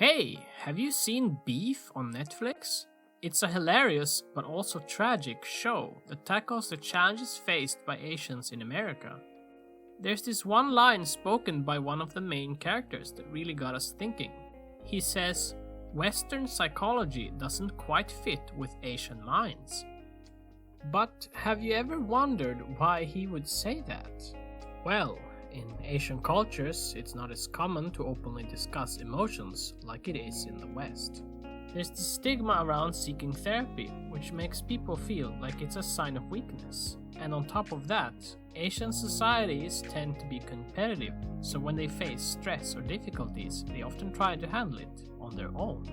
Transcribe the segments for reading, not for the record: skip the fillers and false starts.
Hey, have you seen Beef on Netflix? It's a hilarious but also tragic show that tackles the challenges faced by Asians in America. There's this one line spoken by one of the main characters that really got us thinking. He says, "Western psychology doesn't quite fit with Asian minds." But have you ever wondered why he would say that? Well, in Asian cultures, it's not as common to openly discuss emotions like it is in the West. There's the stigma around seeking therapy, which makes people feel like it's a sign of weakness. And on top of that, Asian societies tend to be competitive, so when they face stress or difficulties, they often try to handle it on their own.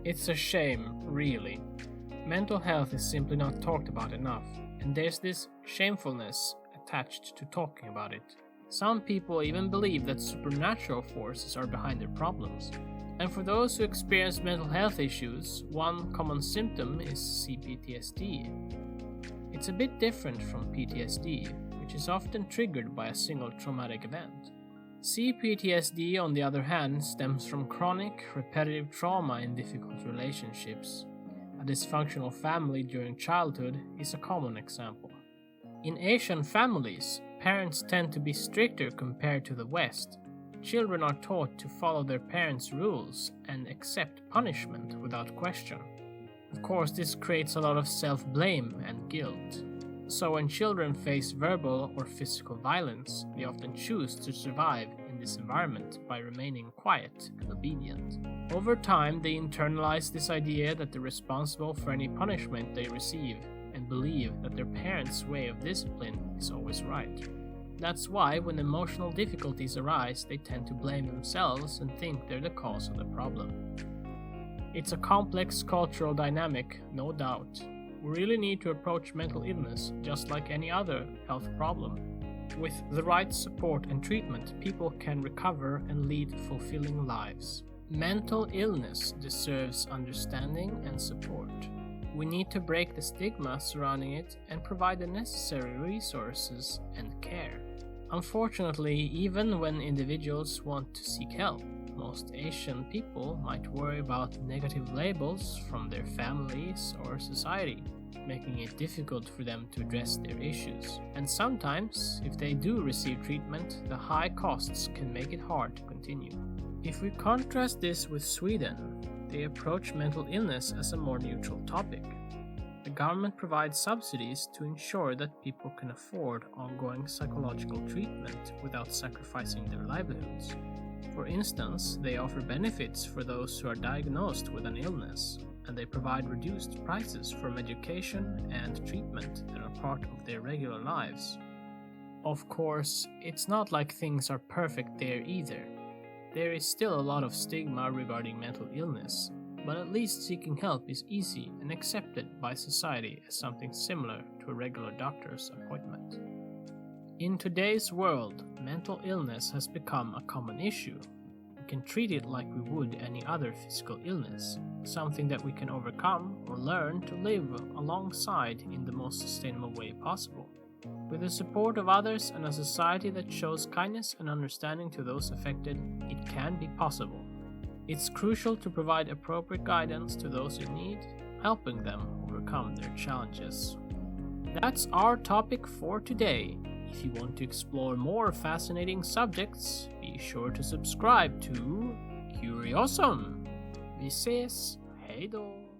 It's a shame, really. Mental health is simply not talked about enough, and there's this shamefulness attached to talking about it. Some people even believe that supernatural forces are behind their problems. And for those who experience mental health issues, one common symptom is CPTSD. It's a bit different from PTSD, which is often triggered by a single traumatic event. CPTSD, on the other hand, stems from chronic, repetitive trauma in difficult relationships. A dysfunctional family during childhood is a common example. In Asian families, parents tend to be stricter compared to the West. Children are taught to follow their parents' rules and accept punishment without question. Of course, this creates a lot of self-blame and guilt. So when children face verbal or physical violence, they often choose to survive in this environment by remaining quiet and obedient. Over time, they internalize this idea that they're responsible for any punishment they receive and believe that their parents' way of discipline is always right. That's why when emotional difficulties arise, they tend to blame themselves and think they're the cause of the problem. It's a complex cultural dynamic, no doubt. We really need to approach mental illness just like any other health problem. With the right support and treatment, people can recover and lead fulfilling lives. Mental illness deserves understanding and support. We need to break the stigma surrounding it and provide the necessary resources and care. Unfortunately, even when individuals want to seek help, most Asian people might worry about negative labels from their families or society, making it difficult for them to address their issues. And sometimes, if they do receive treatment, the high costs can make it hard to continue. If we contrast this with Sweden, they approach mental illness as a more neutral topic. The government provides subsidies to ensure that people can afford ongoing psychological treatment without sacrificing their livelihoods. For instance, they offer benefits for those who are diagnosed with an illness, and they provide reduced prices for medication and treatment that are part of their regular lives. Of course, it's not like things are perfect there either. There is still a lot of stigma regarding mental illness, but at least seeking help is easy and accepted by society as something similar to a regular doctor's appointment. In today's world, mental illness has become a common issue. We can treat it like we would any other physical illness, something that we can overcome or learn to live alongside in the most sustainable way possible. With the support of others and a society that shows kindness and understanding to those affected, it can be possible. It's crucial to provide appropriate guidance to those in need, helping them overcome their challenges. That's our topic for today. If you want to explore more fascinating subjects, be sure to subscribe to Kuriosom. Vi ses, hej då!